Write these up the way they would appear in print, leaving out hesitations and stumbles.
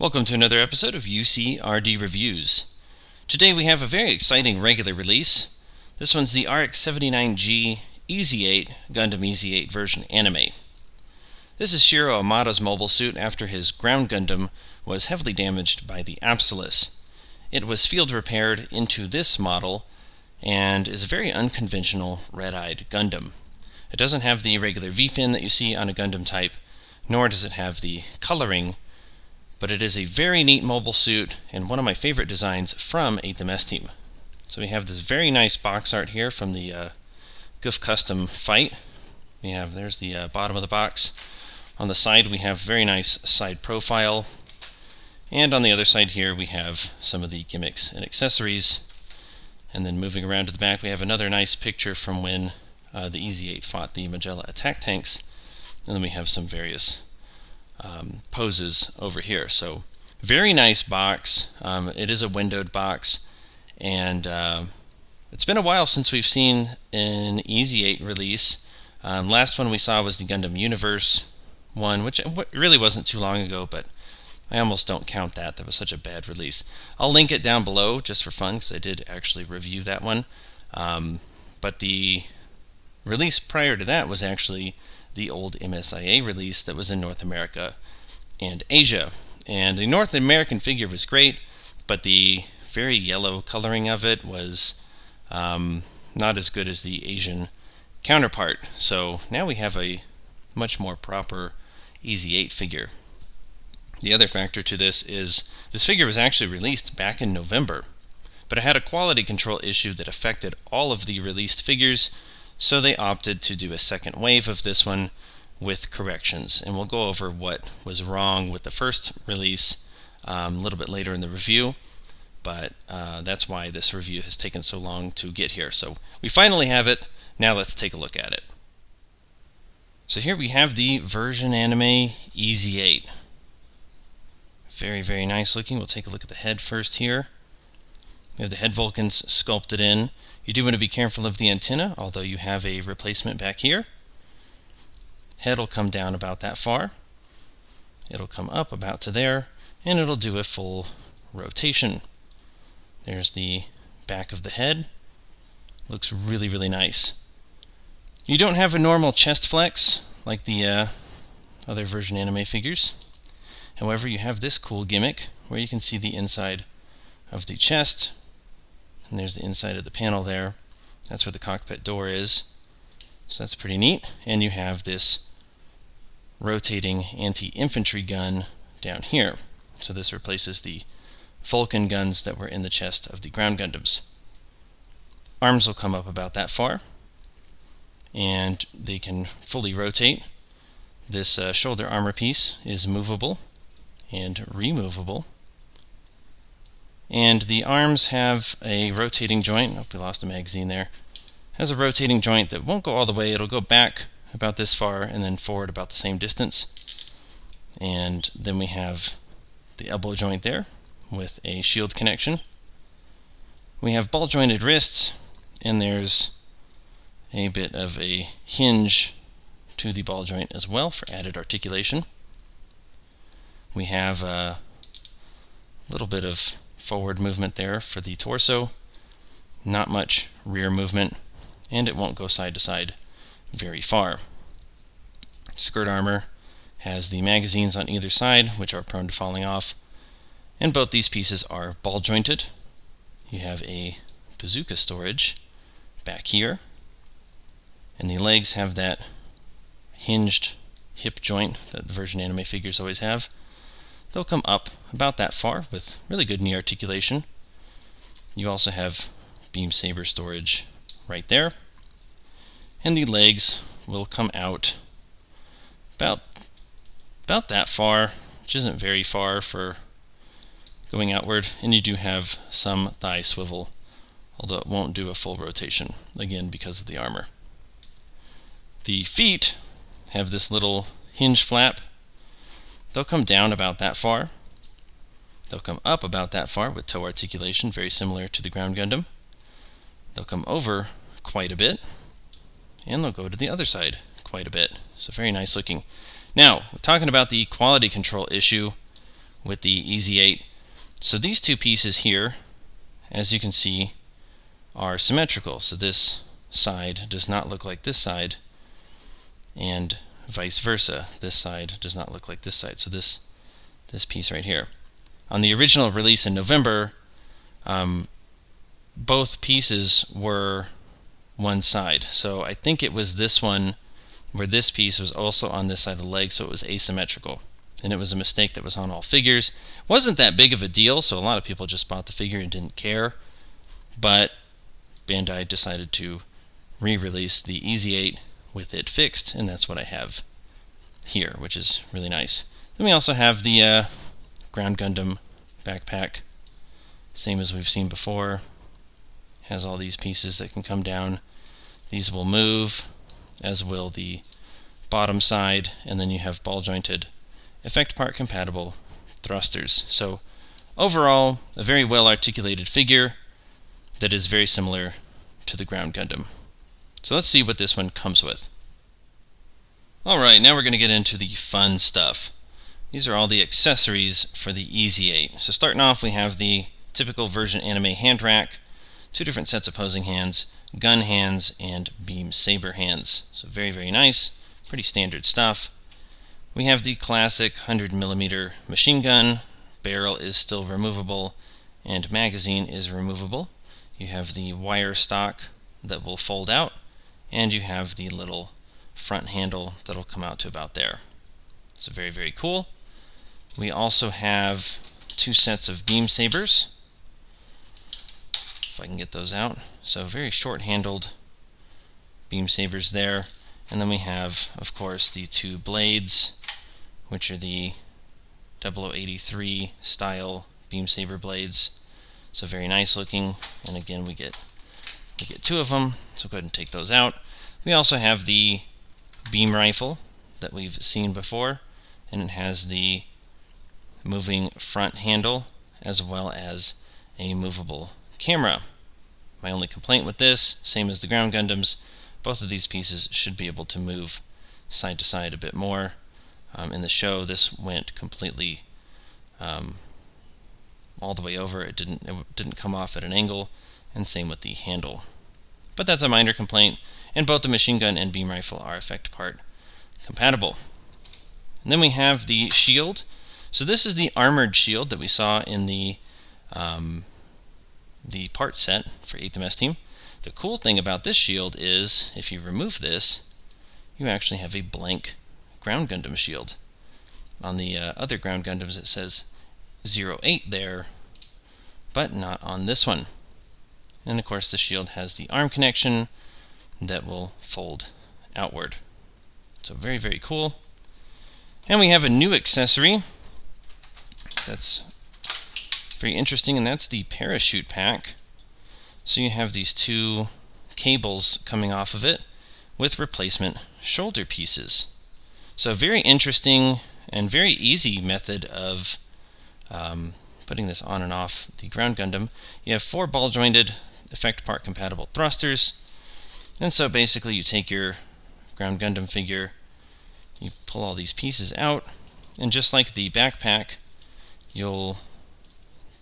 Welcome to another episode of UCRD Reviews. Today we have a very exciting regular release. This one's the RX-79G Ez8 Gundam Ez8 version anime. This is Shiro Amada's mobile suit after his ground Gundam was heavily damaged by the Apsilus. It was field repaired into this model and is a very unconventional red-eyed Gundam. It doesn't have the regular V-fin that you see on a Gundam type, nor does it have the coloring, but it is a very neat mobile suit and one of my favorite designs from A8 team. So we have this very nice box art here from the Goof Custom fight. There's the bottom of the box. On the side we have very nice side profile, and on the other side here we have some of the gimmicks and accessories. And then moving around to the back we have another nice picture from when the Ez8 fought the Magella attack tanks, and then we have some various poses over here. So very nice box. It is a windowed box, and it's been a while since we've seen an Ez8 release. Last one we saw was the Gundam Universe one, which really wasn't too long ago, but I almost don't count that. That was such a bad release. I'll link it down below just for fun because I did actually review that one. But the release prior to that was actually the old MSIA release that was in North America and Asia. And the North American figure was great, but the very yellow coloring of it was not as good as the Asian counterpart. So now we have a much more proper Ez8 figure. The other factor to this is this figure was actually released back in November, but it had a quality control issue that affected all of the released figures, so they opted to do a second wave of this one with corrections. And we'll go over what was wrong with the first release a little bit later in the review, but that's why this review has taken so long to get here. So we finally have it. Now let's take a look at it. So here we have the version anime Ez8. Very, very nice looking. We'll take a look at the head first here. We have the head Vulcans sculpted in. You do want to be careful of the antenna, although you have a replacement back here. Head will come down about that far. It'll come up about to there, and it'll do a full rotation. There's the back of the head. Looks really, really nice. You don't have a normal chest flex like the other version anime figures. However, you have this cool gimmick where you can see the inside of the chest, and there's the inside of the panel there. That's where the cockpit door is. So that's pretty neat. And you have this rotating anti-infantry gun down here. So this replaces the Vulcan guns that were in the chest of the ground Gundams. Arms will come up about that far, and they can fully rotate. This shoulder armor piece is movable and removable. And the arms have a rotating joint. Oh, we lost a magazine there. Has a rotating joint that won't go all the way. It'll go back about this far and then forward about the same distance. And then we have the elbow joint there with a shield connection. We have ball jointed wrists, and there's a bit of a hinge to the ball joint as well for added articulation. We have a little bit of forward movement there for the torso, not much rear movement, and it won't go side to side very far. Skirt armor has the magazines on either side, which are prone to falling off, and both these pieces are ball jointed. You have a bazooka storage back here, and the legs have that hinged hip joint that the version anime figures always have. They'll come up about that far with really good knee articulation. You also have beam saber storage right there. And the legs will come out about that far, which isn't very far for going outward. And you do have some thigh swivel, although it won't do a full rotation, again because of the armor. The feet have this little hinge flap. They'll come down about that far. They'll come up about that far with toe articulation, very similar to the ground Gundam. They'll come over quite a bit, and they'll go to the other side quite a bit. So very nice looking. Now, talking about the quality control issue, with the Ez8. So these two pieces here, as you can see, are symmetrical. So this side does not look like this side, and vice versa. This side does not look like this side. So this piece right here. On the original release in November, both pieces were one side. So I think it was this one where this piece was also on this side of the leg, so it was asymmetrical. And it was a mistake that was on all figures. Wasn't that big of a deal, so a lot of people just bought the figure and didn't care. But Bandai decided to re-release the Ez8 with it fixed, and that's what I have here, which is really nice. Then we also have the Ground Gundam backpack, same as we've seen before. Has all these pieces that can come down. These will move, as will the bottom side, and then you have ball jointed effect part compatible thrusters. So overall, a very well articulated figure that is very similar to the Ground Gundam. So let's see what this one comes with. Alright, now we're going to get into the fun stuff. These are all the accessories for the Ez8. So starting off, we have the typical version anime hand rack, 2 different sets of opposing hands, gun hands, and beam saber hands. So very, very nice, pretty standard stuff. We have the classic 100mm machine gun. Barrel is still removable, and magazine is removable. You have the wire stock that will fold out, and you have the little front handle that will come out to about there. So very, very cool. We also have 2 sets of beam sabers, if I can get those out. So very short-handled beam sabers there. And then we have, of course, the 2 blades, which are the 0083 style beam saber blades. So very nice looking, and again we get 2 of them, so go ahead and take those out. We also have the beam rifle that we've seen before, and it has the moving front handle as well as a movable camera. My only complaint with this, same as the Ground Gundams, both of these pieces should be able to move side to side a bit more. In the show, this went completely all the way over. It didn't come off at an angle, and same with the handle. But that's a minor complaint, and both the machine gun and beam rifle are effect part compatible. And then we have the shield. So this is the armored shield that we saw in the part set for 8th MS Team. The cool thing about this shield is, if you remove this, you actually have a blank Ground Gundam shield. On the other Ground Gundams it says 08 there, but not on this one. And of course the shield has the arm connection that will fold outward. So very, very cool. And we have a new accessory that's very interesting, and that's the parachute pack. So you have these 2 cables coming off of it with replacement shoulder pieces. So a very interesting and very easy method of putting this on and off the Ground Gundam. You have 4 ball jointed effect part compatible thrusters, and so basically you take your Ground Gundam figure, you pull all these pieces out, and just like the backpack, you'll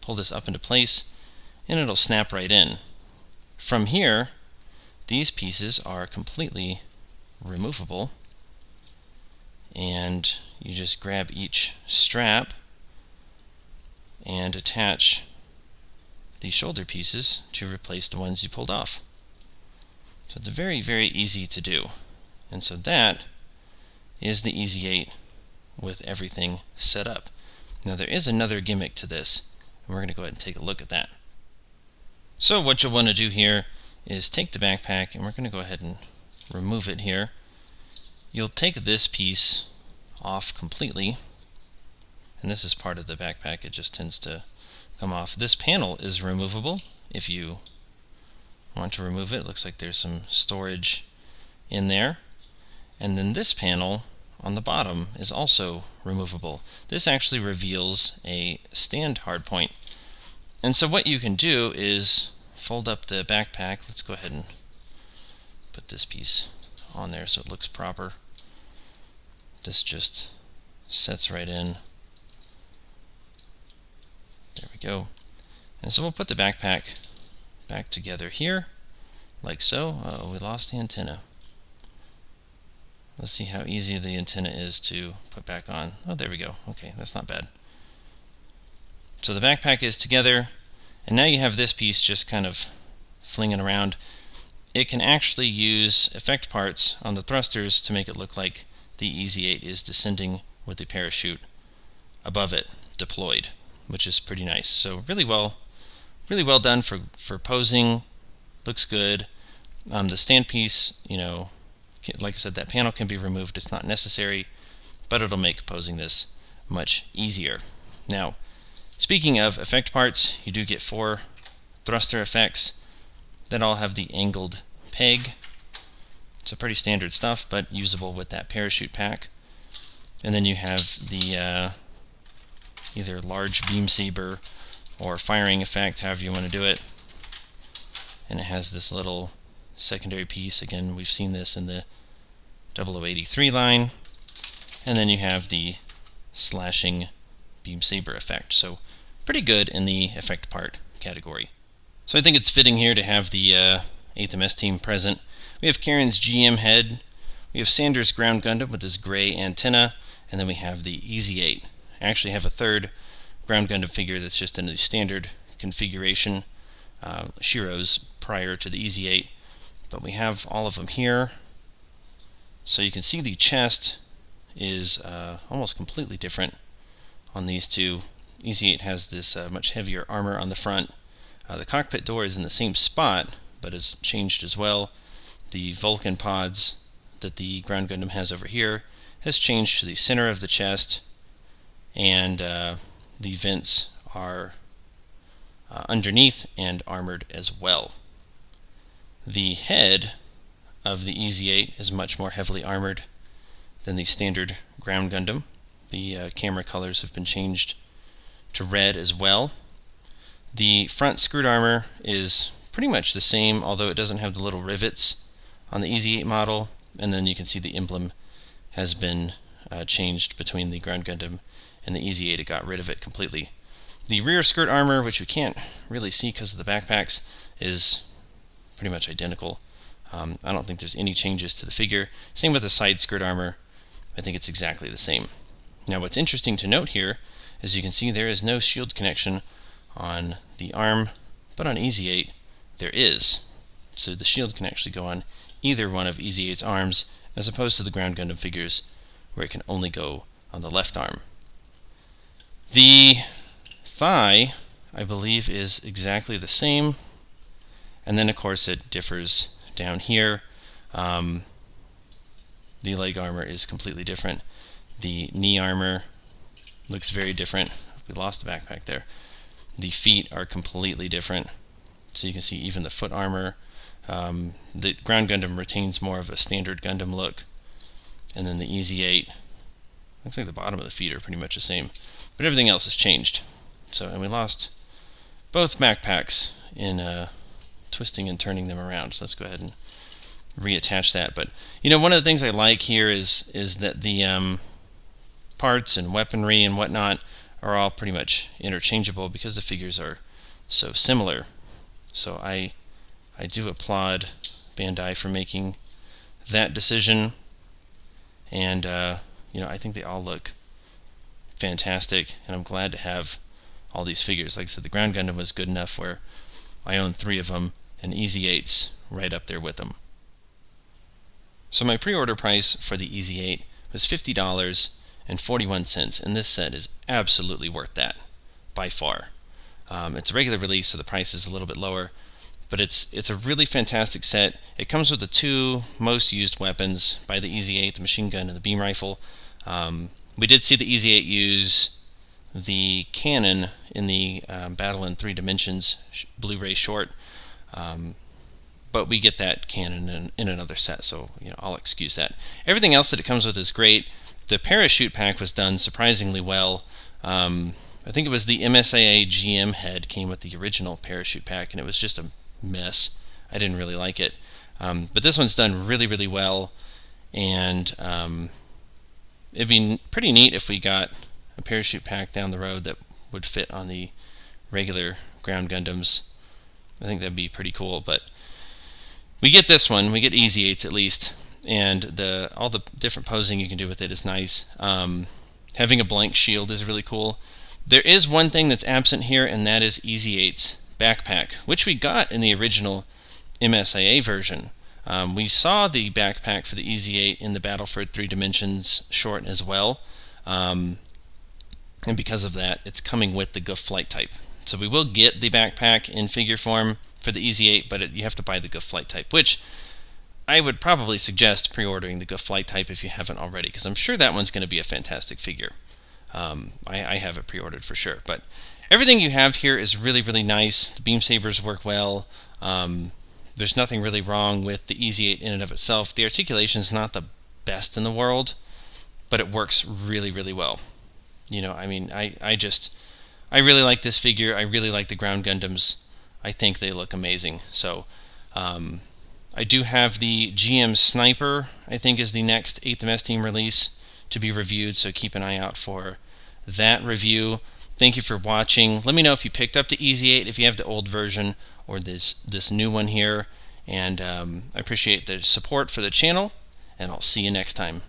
pull this up into place and it'll snap right in. From here, these pieces are completely removable, and you just grab each strap and attach the shoulder pieces to replace the ones you pulled off. So it's very, very easy to do. And so that is the Ez8 with everything set up. Now there is another gimmick to this, and we're going to go ahead and take a look at that. So what you'll want to do here is take the backpack, and we're going to go ahead and remove it here. You'll take this piece off completely, and this is part of the backpack, it just tends to come off. This panel is removable if you want to remove it. It looks like there's some storage in there. And then this panel on the bottom is also removable. This actually reveals a stand hardpoint. And so what you can do is fold up the backpack. Let's go ahead and put this piece on there so it looks proper. This just sets right in we go. And so we'll put the backpack back together here, like so. Oh, we lost the antenna. Let's see how easy the antenna is to put back on. Oh, there we go. Okay, that's not bad. So the backpack is together, and now you have this piece just kind of flinging around. It can actually use effect parts on the thrusters to make it look like the Ez8 is descending with the parachute above it, deployed, which is pretty nice. So really well done for posing. Looks good. The stand piece, you know, like I said, that panel can be removed. It's not necessary, but it'll make posing this much easier. Now, speaking of effect parts, you do get 4 thruster effects that all have the angled peg. So pretty standard stuff, but usable with that parachute pack. And then you have the either large beam saber or firing effect, however you want to do it. And it has this little secondary piece. Again, we've seen this in the 0083 line. And then you have the slashing beam saber effect. So pretty good in the effect part category. So I think it's fitting here to have the 8th MS team present. We have Karen's GM head, we have Sanders' ground Gundam with his gray antenna, and then we have the Ez8. I actually have a third ground Gundam figure that's just in the standard configuration, Shiro's prior to the Ez8, but we have all of them here. So you can see the chest is almost completely different on these two. Ez8 has this much heavier armor on the front. The cockpit door is in the same spot, but has changed as well. The Vulcan pods that the ground Gundam has over here has changed to the center of the chest, and the vents are underneath and armored as well. The head of the Ez8 is much more heavily armored than the standard ground Gundam. The camera colors have been changed to red as well. The front skirt armor is pretty much the same, although it doesn't have the little rivets on the Ez8 model, and then you can see the emblem has been changed between the ground Gundam and the Ez8. It got rid of it completely. The rear skirt armor, which we can't really see because of the backpacks, is pretty much identical. I don't think there's any changes to the figure. Same with the side skirt armor. I think it's exactly the same. Now what's interesting to note here is you can see there is no shield connection on the arm, but on Ez8 there is. So the shield can actually go on either one of Ez8's arms, as opposed to the ground Gundam figures where it can only go on the left arm. The thigh, I believe, is exactly the same, and then of course it differs down here. The leg armor is completely different. The knee armor looks very different. We lost the backpack there. The feet are completely different. So you can see even the foot armor. The ground Gundam retains more of a standard Gundam look, and then the Ez8 looks like the bottom of the feet are pretty much the same, but everything else has changed. So, and we lost both backpacks in twisting and turning them around. So let's go ahead and reattach that. But you know, one of the things I like here is that the parts and weaponry and whatnot are all pretty much interchangeable because the figures are so similar. So I do applaud Bandai for making that decision, and you know, I think they all look fantastic, and I'm glad to have all these figures. Like I said, the ground Gundam was good enough where I own 3 of them, and Ez8's right up there with them. So my pre-order price for the Ez8 was $50.41, and this set is absolutely worth that, by far. It's a regular release, so the price is a little bit lower, but it's a really fantastic set. It comes with the 2 most used weapons by the Ez8, the machine gun and the beam rifle. We did see the Ez8 use the cannon in the Battle in 3 Dimensions Blu-ray short, but we get that cannon in another set, so you know, I'll excuse that. Everything else that it comes with is great. The parachute pack was done surprisingly well. I think it was the MSAA GM head came with the original parachute pack, and it was just a mess. I didn't really like it. But this one's done really, really well, and it'd be pretty neat if we got a parachute pack down the road that would fit on the regular ground Gundams. I think that'd be pretty cool, but we get this one. We get Ez8s at least, and all the different posing you can do with it is nice. Having a blank shield is really cool. There is one thing that's absent here, and that is Ez8's backpack, which we got in the original MSIA version. We saw the backpack for the Ez8 in the Battle for 3 Dimensions short as well, and because of that, it's coming with the GUF flight type. So we will get the backpack in figure form for the Ez8, but you have to buy the GUF flight type, which I would probably suggest pre-ordering the GUF flight type if you haven't already, because I'm sure that one's going to be a fantastic figure. I have it pre-ordered for sure, but everything you have here is really, really nice. The beam sabers work well. There's nothing really wrong with the Ez8 in and of itself. The articulation is not the best in the world, but it works really, really well. You know, I mean, I really like this figure. I really like the ground Gundams. I think they look amazing. So I do have the GM Sniper, I think is the next 8th MS Team release to be reviewed, so keep an eye out for that review. Thank you for watching. Let me know if you picked up the Ez8, if you have the old version or this new one here, and I appreciate the support for the channel, and I'll see you next time.